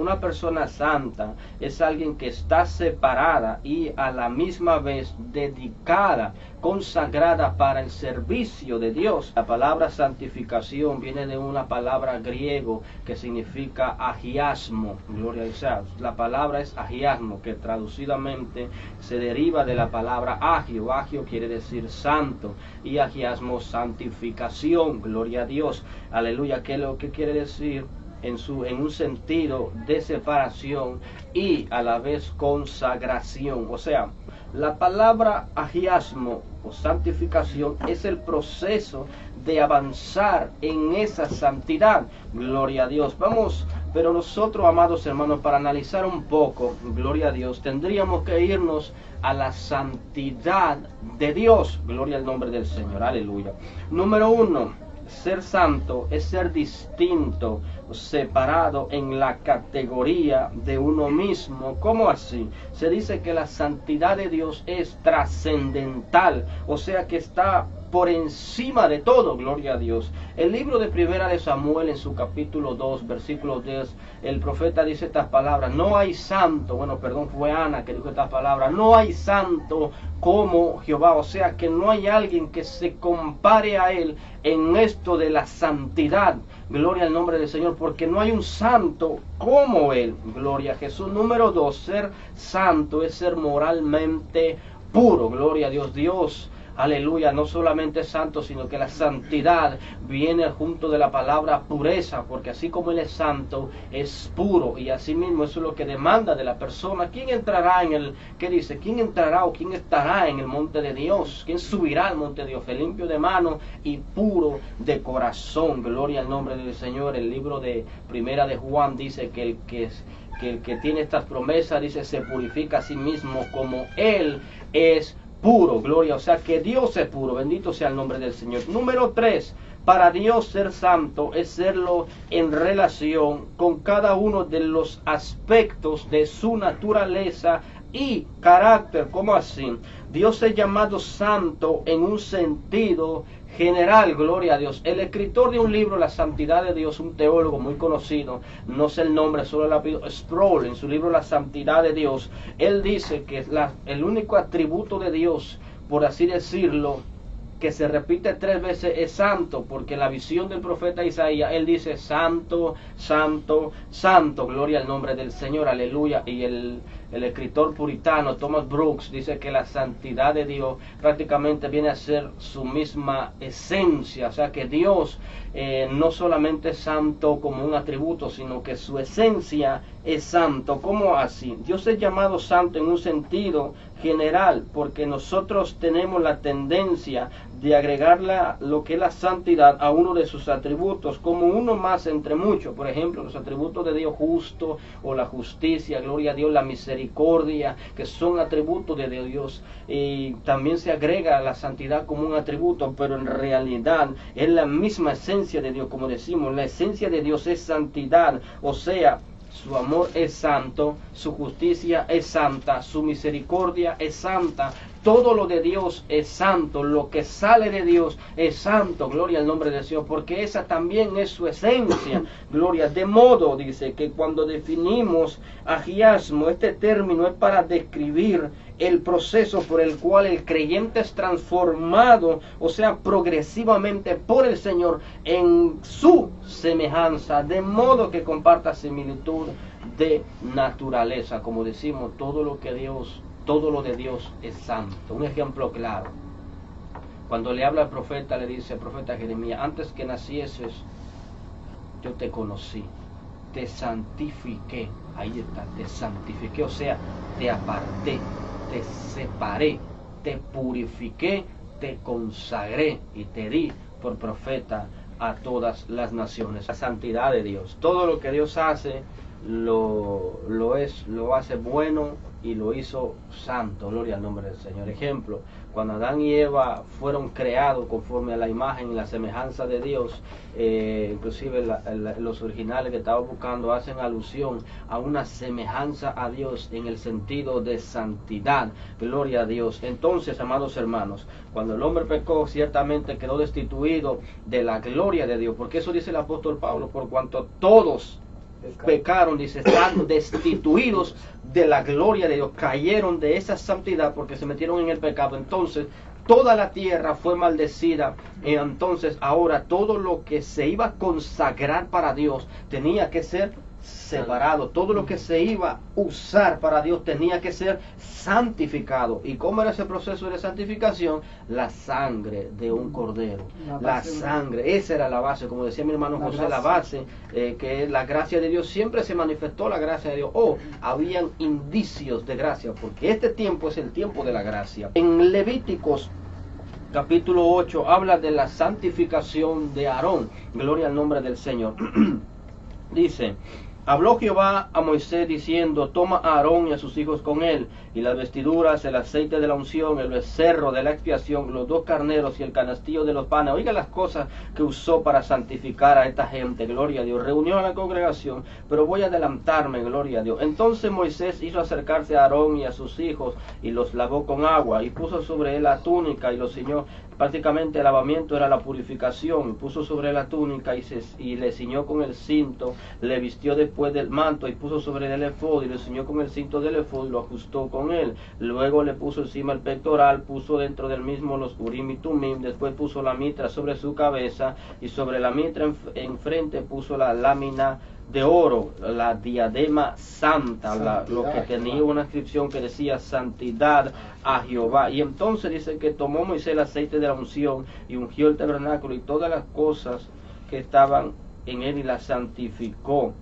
Una persona santa es alguien que está separada y a la misma vez dedicada, consagrada para el servicio de Dios. La palabra santificación viene de una palabra griego que significa agiasmo. Gloria a Dios. La palabra es agiasmo, que traducidamente se deriva de la palabra agio. Agio quiere decir santo y agiasmo santificación. Gloria a Dios. Aleluya. ¿Qué es lo que quiere decir? En un sentido de separación y a la vez consagración. O sea, la palabra agiasmo o santificación es el proceso de avanzar en esa santidad. Gloria a Dios. Vamos, pero nosotros, amados hermanos, para analizar un poco, gloria a Dios, tendríamos que irnos a la santidad de Dios. Gloria al nombre del Señor. Aleluya. Número 1. Ser santo es ser distinto, separado en la categoría de uno mismo. ¿Cómo así? Se dice que la santidad de Dios es trascendental, o sea que está por encima de todo. Gloria a Dios. El libro de Primera de Samuel, en su capítulo 2, versículo 10, el profeta dice estas palabras: no hay santo, fue Ana que dijo estas palabras: no hay santo como Jehová. O sea que no hay alguien que se compare a él en esto de la santidad. Gloria al nombre del Señor, porque no hay un santo como él. Gloria a Jesús. Número 2, ser santo es ser moralmente puro. Gloria a Dios. Dios, aleluya, no solamente es santo, sino que la santidad viene junto de la palabra pureza, porque así como Él es santo, es puro, y así mismo eso es lo que demanda de la persona. ¿Quién entrará en el, qué dice? ¿Quién entrará o quién estará en el monte de Dios? ¿Quién subirá al monte de Dios? El limpio de mano y puro de corazón. Gloria al nombre del Señor. El libro de Primera de Juan dice que el que tiene estas promesas, dice, se purifica a sí mismo como Él es puro. Gloria, o sea que Dios es puro. Bendito sea el nombre del Señor. Número 3, para Dios ser santo es serlo en relación con cada uno de los aspectos de su naturaleza y carácter. ¿Cómo así? Dios es llamado santo en un sentido general. Gloria a Dios. El escritor de un libro, La Santidad de Dios, un teólogo muy conocido, no sé el nombre, solo el apellido, Sproul, en su libro La Santidad de Dios, él dice que el único atributo de Dios, por así decirlo, que se repite 3 veces es santo, porque la visión del profeta Isaías, él dice santo, santo, santo. Gloria al nombre del Señor. Aleluya. Y el escritor puritano Thomas Brooks dice que la santidad de Dios prácticamente viene a ser su misma esencia. O sea que Dios no solamente es santo como un atributo, sino que su esencia es santo. ¿Cómo así? Dios es llamado santo en un sentido general, porque nosotros tenemos la tendencia de agregar lo que es la santidad a uno de sus atributos, como uno más entre muchos. Por ejemplo, los atributos de Dios justo o la justicia, gloria a Dios, la misericordia, que son atributos de Dios. Y también se agrega la santidad como un atributo, pero en realidad es la misma esencia de Dios. Como decimos, la esencia de Dios es santidad, o sea, su amor es santo, su justicia es santa, su misericordia es santa. Todo lo de Dios es santo, lo que sale de Dios es santo. Gloria al nombre del Señor, porque esa también es su esencia. Gloria. De modo, dice, que cuando definimos agiasmo, este término es para describir el proceso por el cual el creyente es transformado, o sea, progresivamente por el Señor en su semejanza, de modo que comparta similitud de naturaleza. Como decimos, todo lo de Dios es santo. Un ejemplo claro: cuando le habla al profeta, le dice al profeta Jeremías: antes que nacieses yo te conocí, te santifiqué. Ahí está, te santifiqué, o sea, te aparté, te separé, te purifiqué, te consagré y te di por profeta a todas las naciones. La santidad de Dios, todo lo que Dios hace lo hace bueno y lo hizo santo. Gloria al nombre del Señor. Ejemplo, cuando Adán y Eva fueron creados conforme a la imagen y la semejanza de Dios, inclusive los originales que estaba buscando hacen alusión a una semejanza a Dios en el sentido de santidad. Gloria a Dios. Entonces, amados hermanos, cuando el hombre pecó, ciertamente quedó destituido de la gloria de Dios, porque eso dice el apóstol Pablo: por cuanto todos pecaron, dice, están destituidos de la gloria de Dios, cayeron de esa santidad porque se metieron en el pecado. Entonces toda la tierra fue maldecida. Y entonces ahora todo lo que se iba a consagrar para Dios tenía que ser separado. Todo lo que se iba a usar para Dios tenía que ser santificado. ¿Y cómo era ese proceso de santificación? La sangre de un cordero. La sangre, esa era la base, como decía mi hermano José, la base, que la gracia de Dios, siempre se manifestó la gracia de Dios, habían indicios de gracia, porque este tiempo es el tiempo de la gracia. En Levíticos capítulo 8 habla de la santificación de Aarón. Gloria al nombre del Señor. Dice: habló Jehová a Moisés diciendo: toma a Aarón y a sus hijos con él, y las vestiduras, el aceite de la unción, el becerro de la expiación, los 2 carneros y el canastillo de los panes. Oiga las cosas que usó para santificar a esta gente, gloria a Dios. Reunió a la congregación, pero voy a adelantarme, gloria a Dios. Entonces Moisés hizo acercarse a Aarón y a sus hijos, y los lavó con agua, y puso sobre él la túnica, y los ciñó. Prácticamente el lavamiento era la purificación. Puso sobre la túnica y le ciñó con el cinto, le vistió después del manto y puso sobre el efod y le ciñó con el cinto del efod y lo ajustó con él. Luego le puso encima el pectoral, puso dentro del mismo los urim y tumim, después puso la mitra sobre su cabeza y sobre la mitra enfrente puso la lámina de oro, la diadema santa, lo que tenía una inscripción que decía santidad a Jehová. Y entonces dice que tomó Moisés el aceite de la unción y ungió el tabernáculo y todas las cosas que estaban en él y las santificó.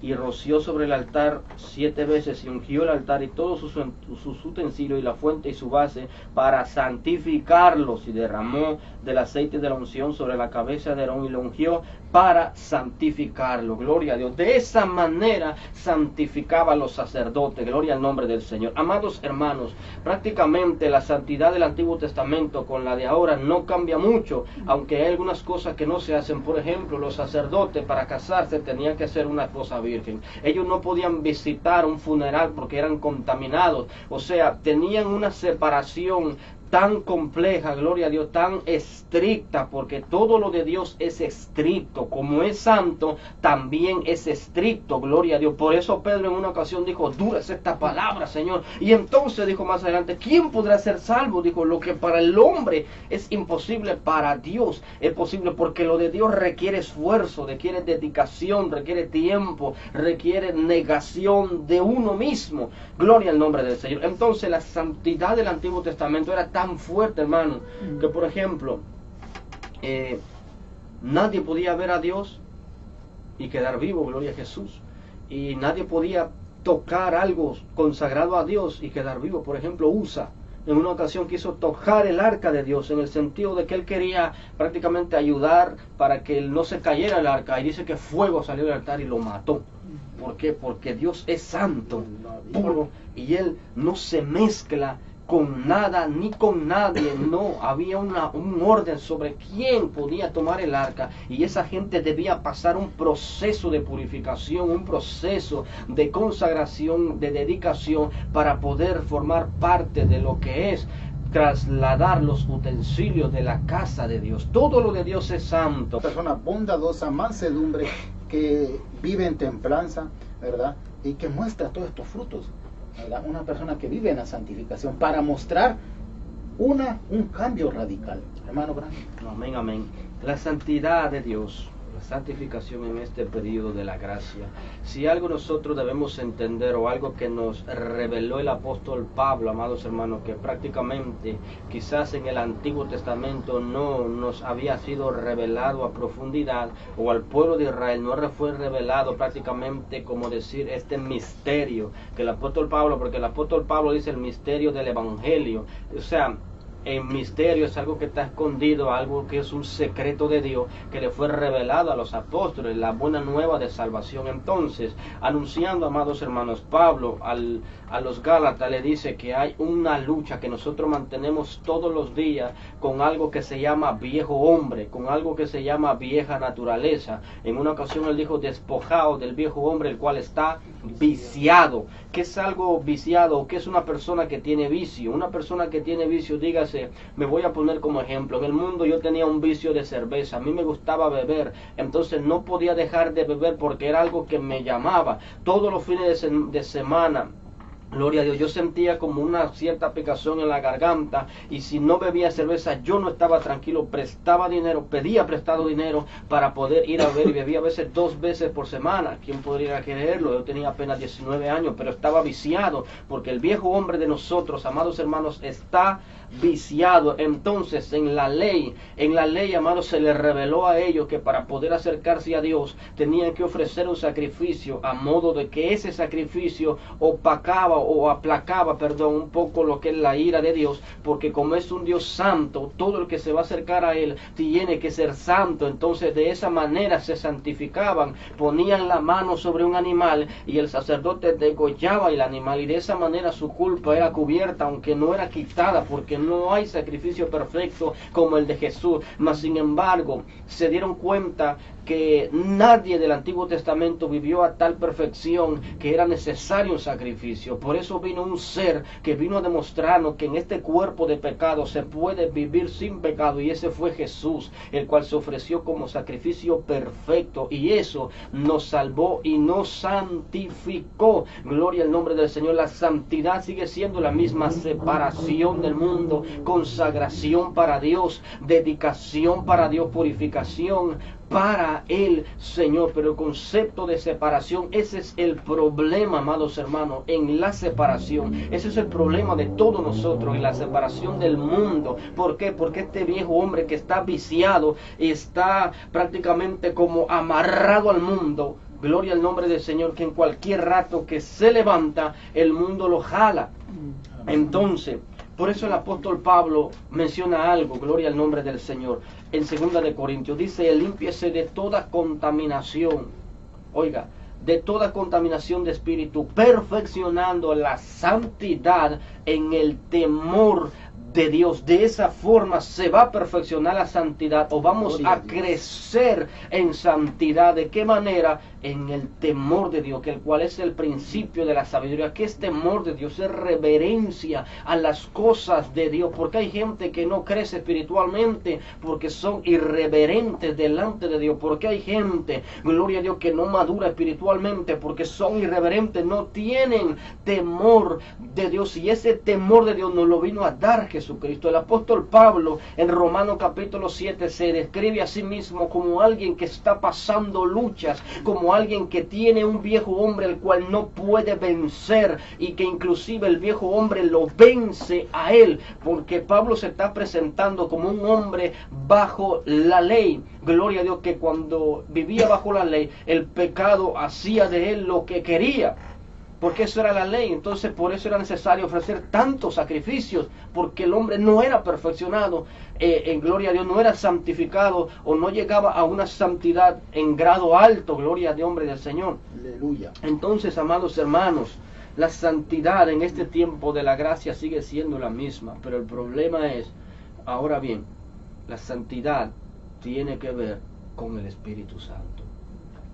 Y roció sobre el altar 7 veces y ungió el altar y todos sus utensilios y la fuente y su base para santificarlos, y derramó del aceite de la unción sobre la cabeza de Aarón y lo ungió para santificarlo. Gloria a Dios. De esa manera santificaba a los sacerdotes. Gloria al nombre del Señor. Amados hermanos, prácticamente la santidad del Antiguo Testamento con la de ahora no cambia mucho, aunque hay algunas cosas que no se hacen. Por ejemplo, los sacerdotes para casarse tenían que ser una esposa virgen. Ellos no podían visitar un funeral porque eran contaminados. O sea, tenían una separación tan compleja, gloria a Dios, tan estricta, porque todo lo de Dios es estricto. Como es santo, también es estricto, gloria a Dios. Por eso Pedro en una ocasión dijo: dura es esta palabra, Señor. Y entonces dijo más adelante: ¿quién podrá ser salvo? Dijo: lo que para el hombre es imposible, para Dios es posible, porque lo de Dios requiere esfuerzo, requiere dedicación, requiere tiempo, requiere negación de uno mismo. Gloria al nombre del Señor. Entonces la santidad del Antiguo Testamento era tan fuerte, hermano, que por ejemplo nadie podía ver a Dios y quedar vivo, gloria a Jesús, y nadie podía tocar algo consagrado a Dios y quedar vivo. Por ejemplo, Usa en una ocasión quiso tocar el arca de Dios, en el sentido de que él quería prácticamente ayudar para que no se cayera el arca, y dice que fuego salió del altar y lo mató. ¿Por qué? Porque Dios es santo, puro, y él no se mezcla con nada ni con nadie. No, había un orden sobre quién podía tomar el arca, y esa gente debía pasar un proceso de purificación, un proceso de consagración, de dedicación, para poder formar parte de lo que es trasladar los utensilios de la casa de Dios. Todo lo de Dios es santo. Persona bondadosa, mansedumbre, que vive en templanza, ¿verdad? Y que muestra todos estos frutos, ¿verdad? Una persona que vive en la santificación para mostrar un cambio radical. Hermano Branham. Amén, amén. La santidad de Dios, la santificación en este periodo de la gracia. Si algo nosotros debemos entender, o algo que nos reveló el apóstol Pablo, amados hermanos, que prácticamente quizás en el Antiguo Testamento no nos había sido revelado a profundidad, o al pueblo de Israel no fue revelado prácticamente, como decir, este misterio que el apóstol Pablo, porque el apóstol Pablo dice el misterio del evangelio, o sea, el misterio es algo que está escondido, algo que es un secreto de Dios, que le fue revelado a los apóstoles, la buena nueva de salvación. Entonces, anunciando, amados hermanos, Pablo a los Gálatas le dice que hay una lucha que nosotros mantenemos todos los días con algo que se llama viejo hombre, con algo que se llama vieja naturaleza. En una ocasión él dijo: despojaos del viejo hombre, el cual está viciado. ¿Qué es algo viciado? ¿Qué es una persona que tiene vicio? Una persona que tiene vicio, dígase, me voy a poner como ejemplo. En el mundo yo tenía un vicio de cerveza. A mí me gustaba beber. Entonces no podía dejar de beber porque era algo que me llamaba. Todos los fines de semana, gloria a Dios, yo sentía como una cierta picazón en la garganta, y si no bebía cerveza yo no estaba tranquilo. Prestaba dinero, pedía prestado dinero para poder ir a beber, y bebía a veces 2 veces por semana. ¿Quién podría creerlo? Yo tenía apenas 19 años, pero estaba viciado, porque el viejo hombre de nosotros, amados hermanos, está viciado. Entonces en la ley, amados, se les reveló a ellos que para poder acercarse a Dios tenían que ofrecer un sacrificio, a modo de que ese sacrificio aplacaba un poco lo que es la ira de Dios, porque como es un Dios santo, todo el que se va a acercar a Él tiene que ser santo. Entonces de esa manera se santificaban, ponían la mano sobre un animal y el sacerdote degollaba el animal, y de esa manera su culpa era cubierta, aunque no era quitada, porque no hay sacrificio perfecto como el de Jesús. Mas sin embargo se dieron cuenta que nadie del Antiguo Testamento vivió a tal perfección que era necesario un sacrificio. Por eso vino un ser que vino a demostrarnos que en este cuerpo de pecado se puede vivir sin pecado, y ese fue Jesús, el cual se ofreció como sacrificio perfecto, y eso nos salvó y nos santificó. Gloria al nombre del Señor. La santidad sigue siendo la misma: separación del mundo, consagración para Dios, dedicación para Dios, purificación para el Señor. Pero el concepto de separación, ese es el problema, amados hermanos, en la separación. Ese es el problema de todos nosotros, en la separación del mundo. ¿Por qué? Porque este viejo hombre que está viciado, está prácticamente como amarrado al mundo. Gloria al nombre del Señor, que en cualquier rato que se levanta, el mundo lo jala. Entonces, por eso el apóstol Pablo menciona algo, gloria al nombre del Señor, en 2 de Corintios. Dice: límpiese de toda contaminación, oiga, de toda contaminación de espíritu, perfeccionando la santidad en el temor de Dios. De esa forma se va a perfeccionar la santidad, o vamos a crecer en santidad. ¿De qué manera? En el temor de Dios, que el cual es el principio de la sabiduría. ¿Qué es temor de Dios? Es reverencia a las cosas de Dios. Porque hay gente que no crece espiritualmente porque son irreverentes delante de Dios. Porque hay gente, gloria a Dios, que no madura espiritualmente porque son irreverentes, no tienen temor de Dios. Y ese temor de Dios nos lo vino a dar Jesucristo. El apóstol Pablo en Romanos capítulo 7 se describe a sí mismo como alguien que está pasando luchas, como alguien que tiene un viejo hombre el cual no puede vencer, y que inclusive el viejo hombre lo vence a él, porque Pablo se está presentando como un hombre bajo la ley. Gloria a Dios, que cuando vivía bajo la ley, el pecado hacía de él lo que quería, porque eso era la ley. Entonces por eso era necesario ofrecer tantos sacrificios, porque el hombre no era perfeccionado, en gloria a Dios, no era santificado, o no llegaba a una santidad en grado alto, gloria a Dios, hombre del Señor. Aleluya. Entonces, amados hermanos, la santidad en este tiempo de la gracia sigue siendo la misma, pero el problema es, ahora bien, la santidad tiene que ver con el Espíritu Santo,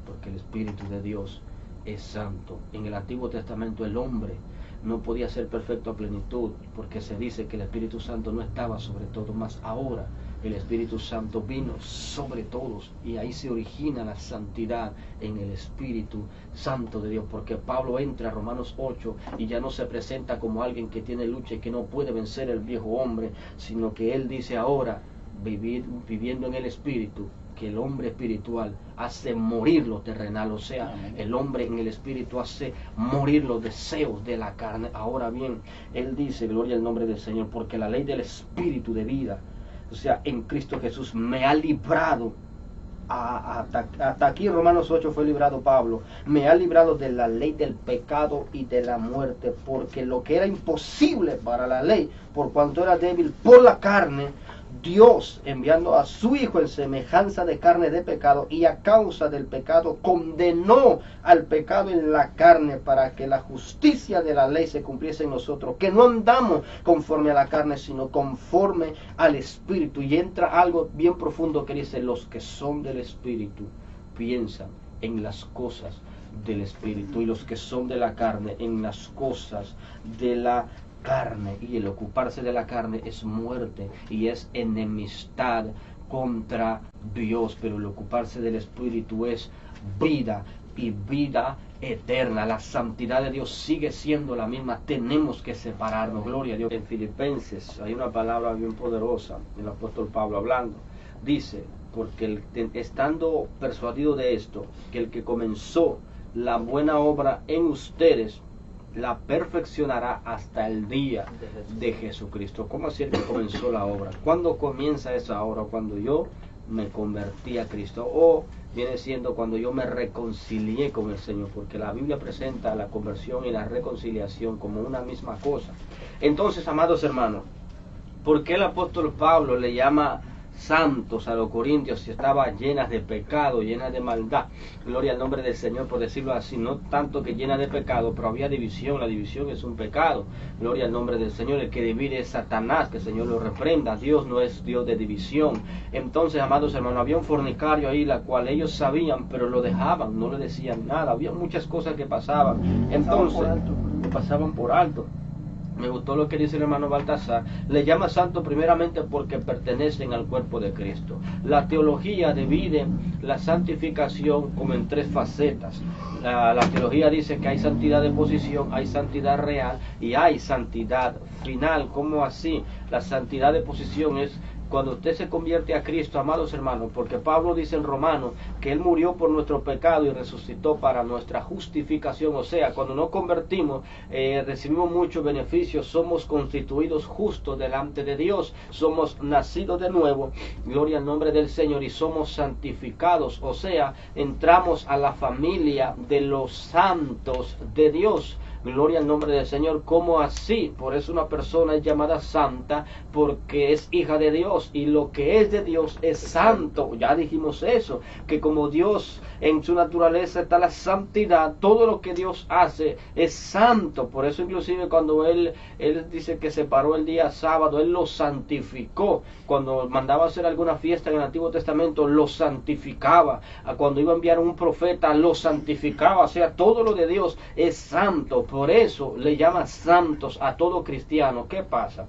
porque el Espíritu de Dios es santo. En el Antiguo Testamento el hombre no podía ser perfecto a plenitud, porque se dice que el Espíritu Santo no estaba sobre todo, mas ahora el Espíritu Santo vino sobre todos, y ahí se origina la santidad en el Espíritu Santo de Dios. Porque Pablo entra a Romanos 8 y ya no se presenta como alguien que tiene lucha y que no puede vencer el viejo hombre, sino que él dice ahora, viviendo en el Espíritu, que el hombre espiritual hace morir lo terrenal, o sea, el hombre en el Espíritu hace morir los deseos de la carne. Ahora bien, él dice, gloria al nombre del Señor, porque la ley del Espíritu de vida, o sea, en Cristo Jesús, me ha librado. Hasta aquí Romanos 8 fue librado Pablo, me ha librado de la ley del pecado y de la muerte, porque lo que era imposible para la ley, por cuanto era débil por la carne, Dios, enviando a su Hijo en semejanza de carne de pecado, y a causa del pecado condenó al pecado en la carne, para que la justicia de la ley se cumpliese en nosotros, que no andamos conforme a la carne, sino conforme al Espíritu. Y entra algo bien profundo que dice: los que son del Espíritu piensan en las cosas del Espíritu, y los que son de la carne en las cosas de la carne. Y el ocuparse de la carne es muerte y es enemistad contra Dios, pero el ocuparse del Espíritu es vida y vida eterna. La santidad de Dios sigue siendo la misma. Tenemos que separarnos. Gloria a Dios. En Filipenses hay una palabra bien poderosa, el apóstol Pablo hablando, dice: porque estando persuadido de esto, que el que comenzó la buena obra en ustedes la perfeccionará hasta el día de Jesucristo. ¿Cómo así el que comenzó la obra? ¿Cuándo comienza esa obra? Cuando yo me convertí a Cristo, o viene siendo cuando yo me reconcilié con el Señor, porque la Biblia presenta la conversión y la reconciliación como una misma cosa. Entonces, amados hermanos, ¿por qué el apóstol Pablo le llama santos a los corintios si estaba llenas de pecado, llenas de maldad? Gloria al nombre del Señor, por decirlo así. No tanto que llena de pecado, pero había división. La división es un pecado. Gloria al nombre del Señor. El que divide es Satanás, que el Señor lo reprenda. Dios no es Dios de división. Entonces, amados hermanos, había un fornicario ahí, la cual ellos sabían, pero lo dejaban, no le decían nada. Había muchas cosas que pasaban. Entonces, lo pasaban por alto. Me gustó lo que dice el hermano Baltasar. Le llama santo primeramente porque pertenecen al cuerpo de Cristo. La teología divide la santificación como en tres facetas. La teología dice que hay santidad de posición, hay santidad real y hay santidad final. ¿Cómo así? La santidad de posición es cuando usted se convierte a Cristo, amados hermanos, porque Pablo dice en Romanos que Él murió por nuestro pecado y resucitó para nuestra justificación. O sea, cuando nos convertimos, recibimos muchos beneficios, somos constituidos justos delante de Dios, somos nacidos de nuevo, gloria al nombre del Señor, y somos santificados. O sea, entramos a la familia de los santos de Dios. Gloria al nombre del Señor. ¿Cómo así? Por eso una persona es llamada santa, porque es hija de Dios, y lo que es de Dios es santo. Ya dijimos eso, que como Dios en su naturaleza está la santidad, todo lo que Dios hace es santo. Por eso inclusive cuando Él dice que separó el día sábado, Él lo santificó. Cuando mandaba hacer alguna fiesta en el Antiguo Testamento, lo santificaba. Cuando iba a enviar un profeta, lo santificaba. O sea, todo lo de Dios es santo. Por eso le llama santos a todo cristiano. ¿Qué pasa?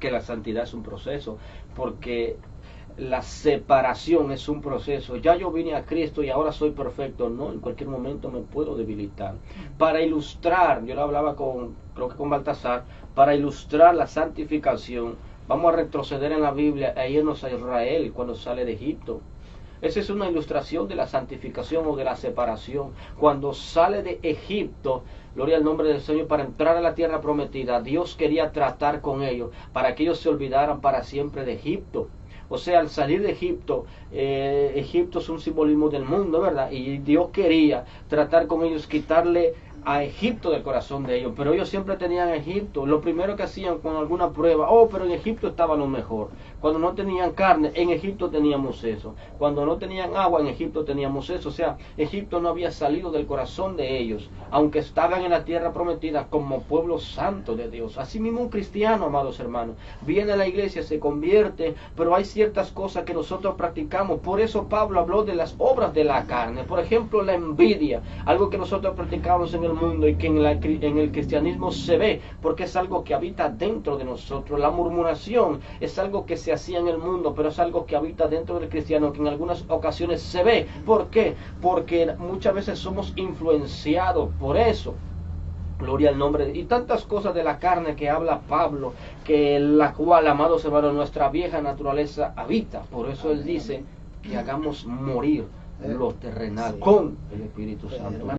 Que la santidad es un proceso, porque la separación es un proceso. Ya yo vine a Cristo y ahora soy perfecto. No, en cualquier momento me puedo debilitar. Para ilustrar, yo lo hablaba creo que con Baltasar, para ilustrar la santificación, vamos a retroceder en la Biblia e irnos a Israel cuando sale de Egipto. Esa es una ilustración de la santificación o de la separación. Cuando sale de Egipto, gloria al nombre del Señor, para entrar a la tierra prometida, Dios quería tratar con ellos para que ellos se olvidaran para siempre de Egipto. O sea, al salir de Egipto, Egipto es un simbolismo del mundo, ¿verdad? Y Dios quería tratar con ellos, quitarle a Egipto del corazón de ellos, pero ellos siempre tenían Egipto. Lo primero que hacían con alguna prueba, pero en Egipto estaba lo mejor. Cuando no tenían carne, en Egipto teníamos eso. Cuando no tenían agua, en Egipto teníamos eso. O sea, Egipto no había salido del corazón de ellos, aunque estaban en la tierra prometida como pueblo santo de Dios. Así mismo un cristiano, amados hermanos, viene a la iglesia, se convierte, pero hay ciertas cosas que nosotros practicamos. Por eso Pablo habló de las obras de la carne. Por ejemplo, la envidia, algo que nosotros practicamos en el mundo y que en el cristianismo se ve, porque es algo que habita dentro de nosotros. La murmuración es algo que se hacía en el mundo, pero es algo que habita dentro del cristiano, que en algunas ocasiones se ve. ¿Por qué? Porque muchas veces somos influenciados por eso. Gloria al nombre. Y tantas cosas de la carne que habla Pablo, que la cual, amados hermanos, nuestra vieja naturaleza habita. Por eso él dice que hagamos morir lo terrenal con el Espíritu Santo.